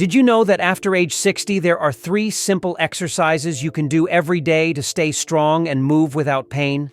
Did you know that after age 60, there are 3 simple exercises you can do every day to stay strong and move without pain?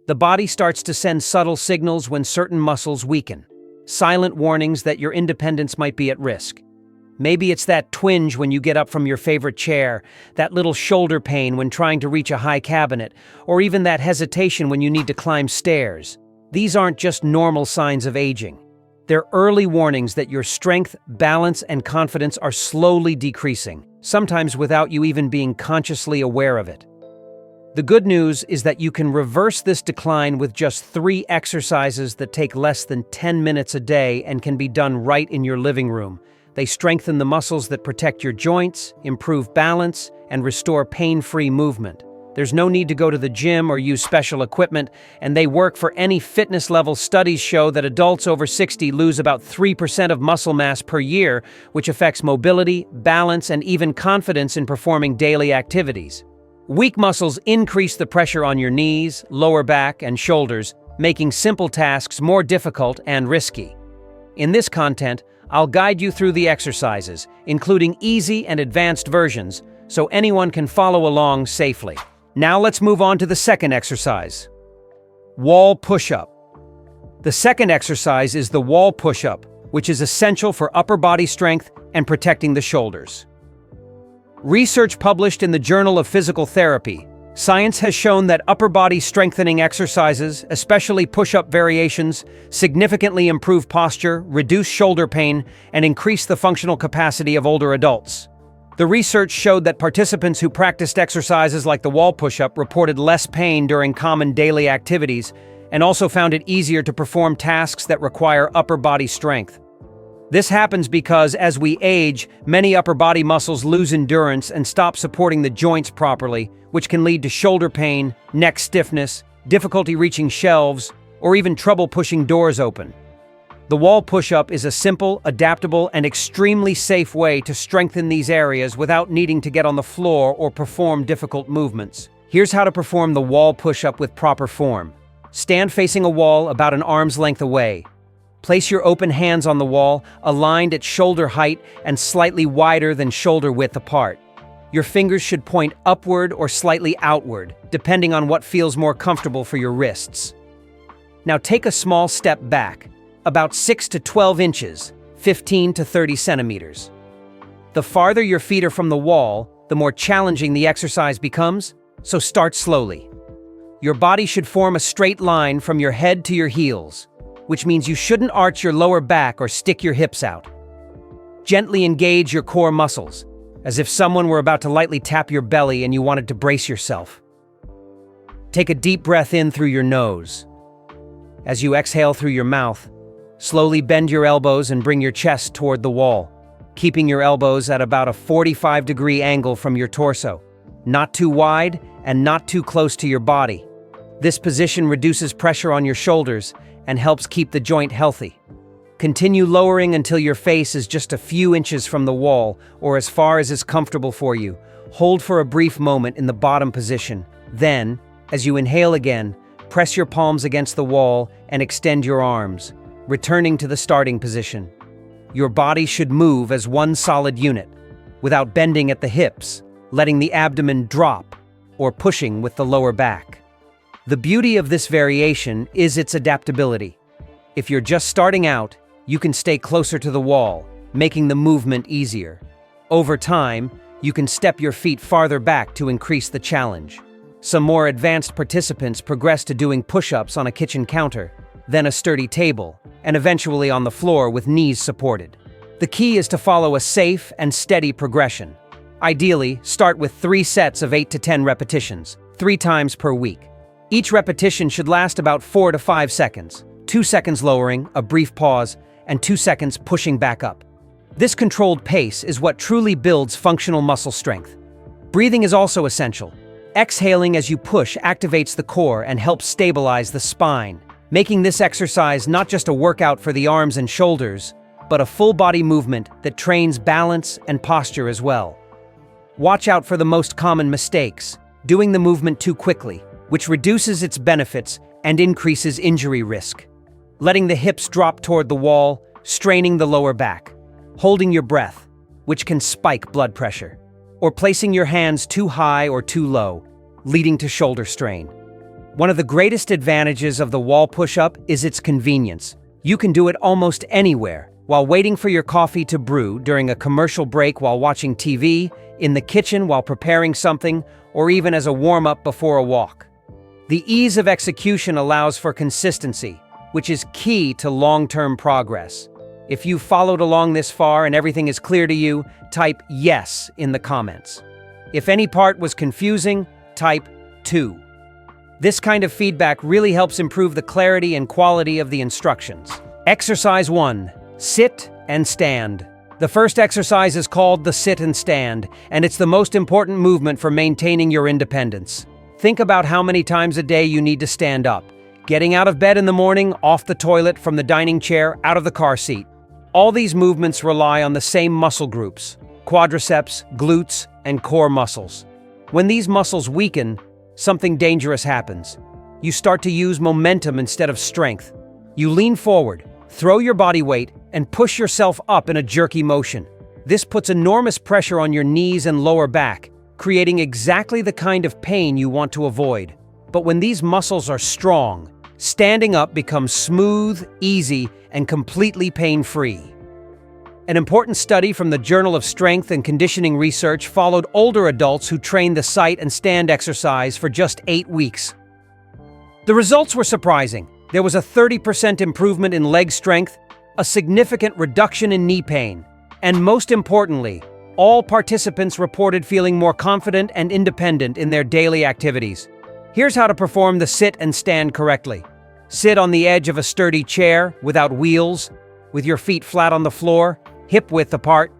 The body starts to send subtle signals when certain muscles weaken, silent warnings that your independence might be at risk. Maybe it's that twinge when you get up from your favorite chair, that little shoulder pain when trying to reach a high cabinet, or even that hesitation when you need to climb stairs. These aren't just normal signs of aging. They're early warnings that your strength, balance, and confidence are slowly decreasing, sometimes without you even being consciously aware of it. The good news is that you can reverse this decline with just 3 exercises that take less than 10 minutes a day and can be done right in your living room. They strengthen the muscles that protect your joints, improve balance, and restore pain-free movement. There's no need to go to the gym or use special equipment, and they work for any fitness level. Studies show that adults over 60 lose about 3% of muscle mass per year, which affects mobility, balance, and even confidence in performing daily activities. Weak muscles increase the pressure on your knees, lower back, and shoulders, making simple tasks more difficult and risky. In this content, I'll guide you through the exercises, including easy and advanced versions, so anyone can follow along safely. Now let's move on to the second exercise. Wall push-up. The second exercise is the wall push-up, which is essential for upper body strength and protecting the shoulders. Research published in the Journal of Physical Therapy, science has shown that upper body strengthening exercises, especially push-up variations, significantly improve posture, reduce shoulder pain, and increase the functional capacity of older adults. The research showed that participants who practiced exercises like the wall push-up reported less pain during common daily activities and also found it easier to perform tasks that require upper body strength. This happens because, as we age, many upper body muscles lose endurance and stop supporting the joints properly, which can lead to shoulder pain, neck stiffness, difficulty reaching shelves, or even trouble pushing doors open. The wall push-up is a simple, adaptable, and extremely safe way to strengthen these areas without needing to get on the floor or perform difficult movements. Here's how to perform the wall push-up with proper form. Stand facing a wall about an arm's length away. Place your open hands on the wall, aligned at shoulder height and slightly wider than shoulder width apart. Your fingers should point upward or slightly outward, depending on what feels more comfortable for your wrists. Now take a small step back, about 6 to 12 inches, 15 to 30 centimeters. The farther your feet are from the wall, the more challenging the exercise becomes, so start slowly. Your body should form a straight line from your head to your heels, which means you shouldn't arch your lower back or stick your hips out. Gently engage your core muscles, as if someone were about to lightly tap your belly and you wanted to brace yourself. Take a deep breath in through your nose. As you exhale through your mouth, slowly bend your elbows and bring your chest toward the wall, keeping your elbows at about a 45-degree angle from your torso, not too wide and not too close to your body. This position reduces pressure on your shoulders and helps keep the joint healthy. Continue lowering until your face is just a few inches from the wall or as far as is comfortable for you. Hold for a brief moment in the bottom position. Then, as you inhale again, press your palms against the wall and extend your arms, returning to the starting position. Your body should move as one solid unit, without bending at the hips, letting the abdomen drop, or pushing with the lower back. The beauty of this variation is its adaptability. If you're just starting out, you can stay closer to the wall, making the movement easier. Over time, you can step your feet farther back to increase the challenge. Some more advanced participants progress to doing push-ups on a kitchen counter, then a sturdy table, and eventually on the floor with knees supported. The key is to follow a safe and steady progression. Ideally, start with 3 sets of 8 to 10 repetitions, 3 times per week. Each repetition should last about 4 to 5 seconds, 2 seconds lowering, a brief pause, and 2 seconds pushing back up. This controlled pace is what truly builds functional muscle strength. Breathing is also essential. Exhaling as you push activates the core and helps stabilize the spine, making this exercise not just a workout for the arms and shoulders, but a full-body movement that trains balance and posture as well. Watch out for the most common mistakes, doing the movement too quickly, which reduces its benefits and increases injury risk. Letting the hips drop toward the wall, straining the lower back, holding your breath, which can spike blood pressure, or placing your hands too high or too low, leading to shoulder strain. One of the greatest advantages of the wall push-up is its convenience. You can do it almost anywhere, while waiting for your coffee to brew, during a commercial break while watching TV, in the kitchen while preparing something, or even as a warm-up before a walk. The ease of execution allows for consistency, which is key to long-term progress. If you've followed along this far and everything is clear to you, type yes in the comments. If any part was confusing, type 2. This kind of feedback really helps improve the clarity and quality of the instructions. Exercise 1. Sit and stand. The first exercise is called the sit and stand, and it's the most important movement for maintaining your independence. Think about how many times a day you need to stand up. Getting out of bed in the morning, off the toilet, from the dining chair, out of the car seat. All these movements rely on the same muscle groups: quadriceps, glutes, and core muscles. When these muscles weaken, something dangerous happens. You start to use momentum instead of strength. You lean forward, throw your body weight, and push yourself up in a jerky motion. This puts enormous pressure on your knees and lower back, creating exactly the kind of pain you want to avoid. But when these muscles are strong, standing up becomes smooth, easy, and completely pain-free. An important study from the Journal of Strength and Conditioning Research followed older adults who trained the sit and stand exercise for just 8 weeks. The results were surprising. There was a 30% improvement in leg strength, a significant reduction in knee pain, and most importantly, all participants reported feeling more confident and independent in their daily activities. Here's how to perform the sit and stand correctly. Sit on the edge of a sturdy chair, without wheels, with your feet flat on the floor, hip-width apart.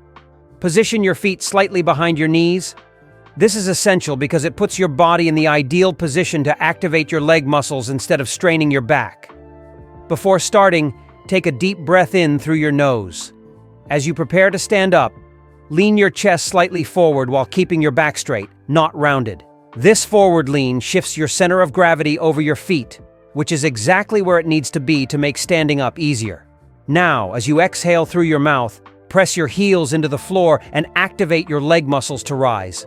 Position your feet slightly behind your knees. This is essential because it puts your body in the ideal position to activate your leg muscles instead of straining your back. Before starting, take a deep breath in through your nose. As you prepare to stand up, lean your chest slightly forward while keeping your back straight, not rounded. This forward lean shifts your center of gravity over your feet, which is exactly where it needs to be to make standing up easier. Now, as you exhale through your mouth, press your heels into the floor and activate your leg muscles to rise.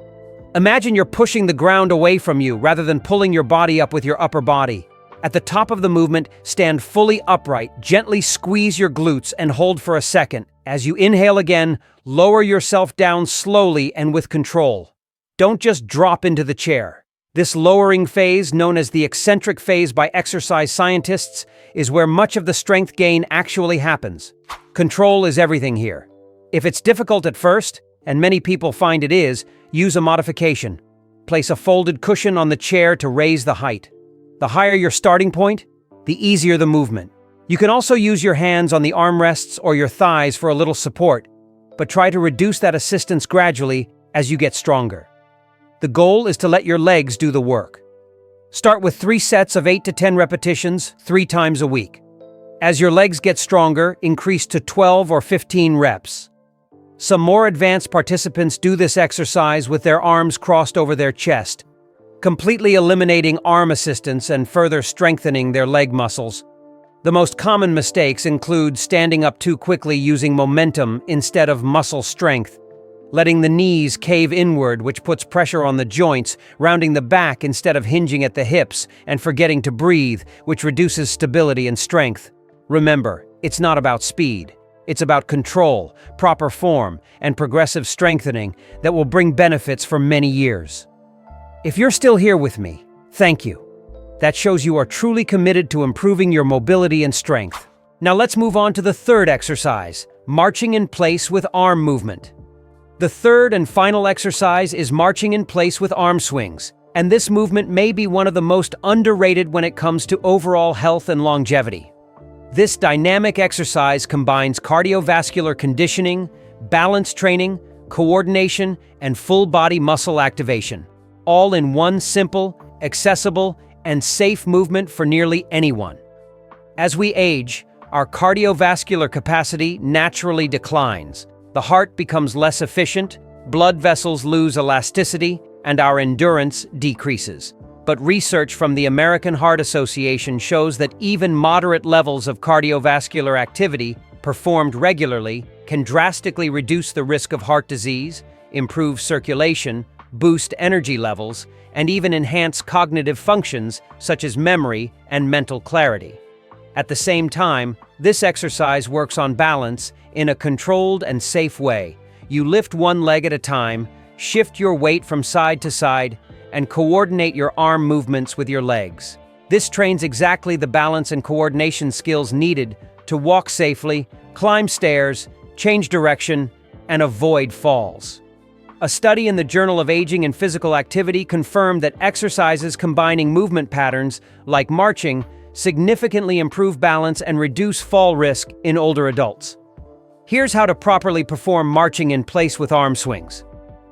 Imagine you're pushing the ground away from you rather than pulling your body up with your upper body. At the top of the movement, stand fully upright, gently squeeze your glutes and hold for a second. As you inhale again, lower yourself down slowly and with control. Don't just drop into the chair. This lowering phase, known as the eccentric phase by exercise scientists, is where much of the strength gain actually happens. Control is everything here. If it's difficult at first, and many people find it is, use a modification. Place a folded cushion on the chair to raise the height. The higher your starting point, the easier the movement. You can also use your hands on the armrests or your thighs for a little support, but try to reduce that assistance gradually as you get stronger. The goal is to let your legs do the work. Start with 3 sets of 8 to 10 repetitions, 3 times a week. As your legs get stronger, increase to 12 or 15 reps. Some more advanced participants do this exercise with their arms crossed over their chest, completely eliminating arm assistance and further strengthening their leg muscles. The most common mistakes include standing up too quickly using momentum instead of muscle strength, letting the knees cave inward, which puts pressure on the joints, rounding the back instead of hinging at the hips, and forgetting to breathe, which reduces stability and strength. Remember, it's not about speed. It's about control, proper form, and progressive strengthening that will bring benefits for many years. If you're still here with me, thank you. That shows you are truly committed to improving your mobility and strength. Now let's move on to the third exercise, marching in place with arm movement. The third and final exercise is marching in place with arm swings, and this movement may be one of the most underrated when it comes to overall health and longevity. This dynamic exercise combines cardiovascular conditioning, balance training, coordination, and full-body muscle activation, all in one simple, accessible, and safe movement for nearly anyone. As we age, our cardiovascular capacity naturally declines. The heart becomes less efficient, blood vessels lose elasticity, and our endurance decreases. But research from the American Heart Association shows that even moderate levels of cardiovascular activity performed regularly, can drastically reduce the risk of heart disease, improve circulation, boost energy levels, and even enhance cognitive functions such as memory and mental clarity. At the same time, this exercise works on balance in a controlled and safe way. You lift one leg at a time, shift your weight from side to side, and coordinate your arm movements with your legs. This trains exactly the balance and coordination skills needed to walk safely, climb stairs, change direction, and avoid falls. A study in the Journal of Aging and Physical Activity confirmed that exercises combining movement patterns, like marching, significantly improve balance and reduce fall risk in older adults. Here's how to properly perform marching in place with arm swings.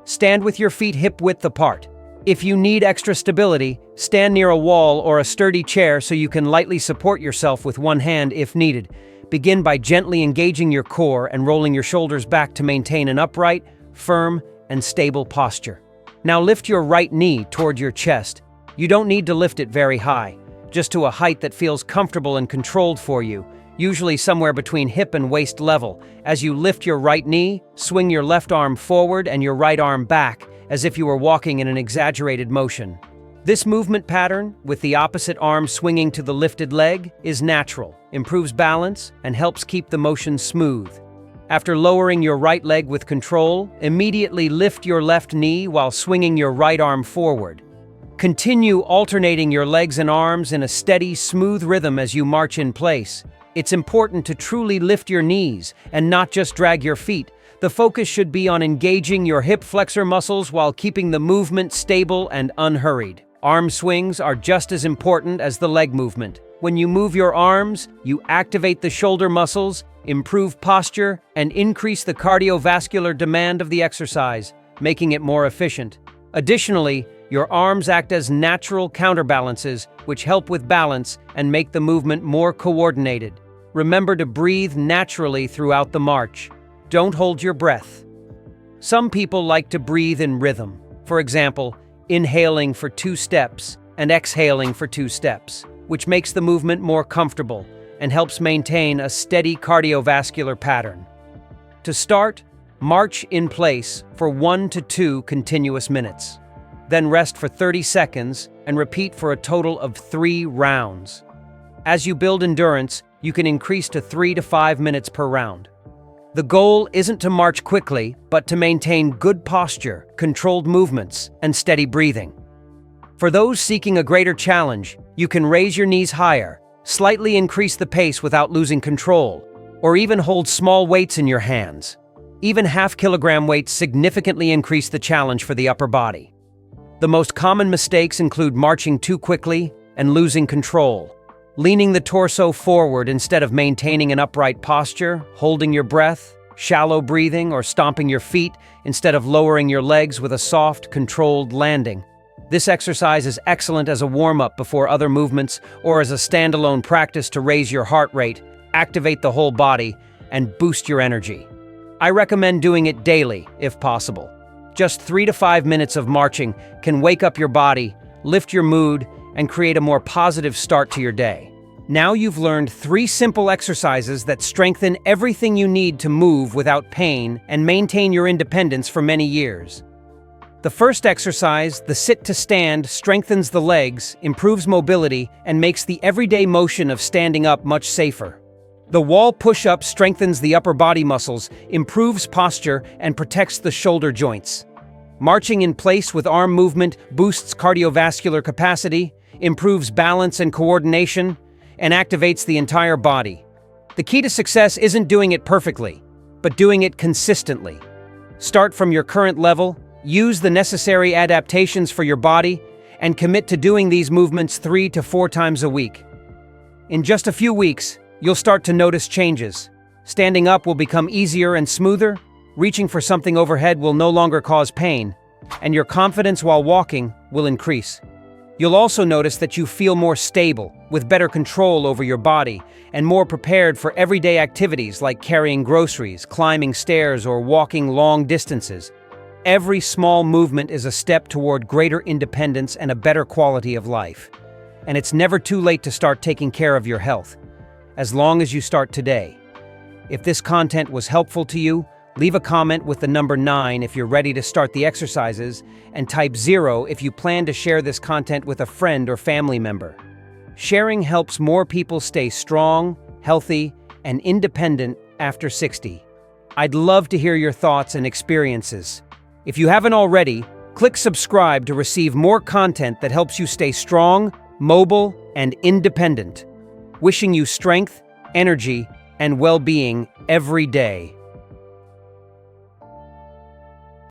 Stand with your feet hip-width apart. If you need extra stability, stand near a wall or a sturdy chair so you can lightly support yourself with one hand if needed. Begin by gently engaging your core and rolling your shoulders back to maintain an upright, firm, and stable posture. Now lift your right knee toward your chest. You don't need to lift it very high, just to a height that feels comfortable and controlled for you, usually somewhere between hip and waist level. As you lift your right knee, swing your left arm forward and your right arm back, as if you were walking in an exaggerated motion. This movement pattern, with the opposite arm swinging to the lifted leg, is natural, improves balance, and helps keep the motion smooth. After lowering your right leg with control, immediately lift your left knee while swinging your right arm forward. Continue alternating your legs and arms in a steady, smooth rhythm as you march in place. It's important to truly lift your knees and not just drag your feet. The focus should be on engaging your hip flexor muscles while keeping the movement stable and unhurried. Arm swings are just as important as the leg movement. When you move your arms, you activate the shoulder muscles, improve posture, and increase the cardiovascular demand of the exercise, making it more efficient. Additionally, your arms act as natural counterbalances, which help with balance and make the movement more coordinated. Remember to breathe naturally throughout the march. Don't hold your breath. Some people like to breathe in rhythm. For example, inhaling for 2 steps and exhaling for 2 steps, which makes the movement more comfortable and helps maintain a steady cardiovascular pattern. To start, march in place for 1 to 2 continuous minutes. Then rest for 30 seconds and repeat for a total of 3 rounds. As you build endurance, you can increase to 3 to 5 minutes per round. The goal isn't to march quickly, but to maintain good posture, controlled movements, and steady breathing. For those seeking a greater challenge, you can raise your knees higher, slightly increase the pace without losing control, or even hold small weights in your hands. Even half-kilogram weights significantly increase the challenge for the upper body. The most common mistakes include marching too quickly and losing control, leaning the torso forward instead of maintaining an upright posture, holding your breath, shallow breathing, or stomping your feet instead of lowering your legs with a soft, controlled landing. This exercise is excellent as a warm-up before other movements or as a standalone practice to raise your heart rate, activate the whole body, and boost your energy. I recommend doing it daily, if possible. Just 3 to 5 minutes of marching can wake up your body, lift your mood, and create a more positive start to your day. Now you've learned 3 simple exercises that strengthen everything you need to move without pain and maintain your independence for many years. The first exercise, the sit to stand, strengthens the legs, improves mobility, and makes the everyday motion of standing up much safer. The wall push-up strengthens the upper body muscles, improves posture, and protects the shoulder joints. Marching in place with arm movement boosts cardiovascular capacity, improves balance and coordination, and activates the entire body. The key to success isn't doing it perfectly, but doing it consistently. Start from your current level, use the necessary adaptations for your body, and commit to doing these movements 3 to 4 times a week. In just a few weeks, you'll start to notice changes. Standing up will become easier and smoother, reaching for something overhead will no longer cause pain, and your confidence while walking will increase. You'll also notice that you feel more stable, with better control over your body, and more prepared for everyday activities like carrying groceries, climbing stairs, or walking long distances. Every small movement is a step toward greater independence and a better quality of life. And it's never too late to start taking care of your health, as long as you start today. If this content was helpful to you, leave a comment with the number 9 if you're ready to start the exercises, and type 0 if you plan to share this content with a friend or family member. Sharing helps more people stay strong, healthy, and independent after 60. I'd love to hear your thoughts and experiences. If you haven't already, click subscribe to receive more content that helps you stay strong, mobile, and independent. Wishing you strength, energy, and well-being every day.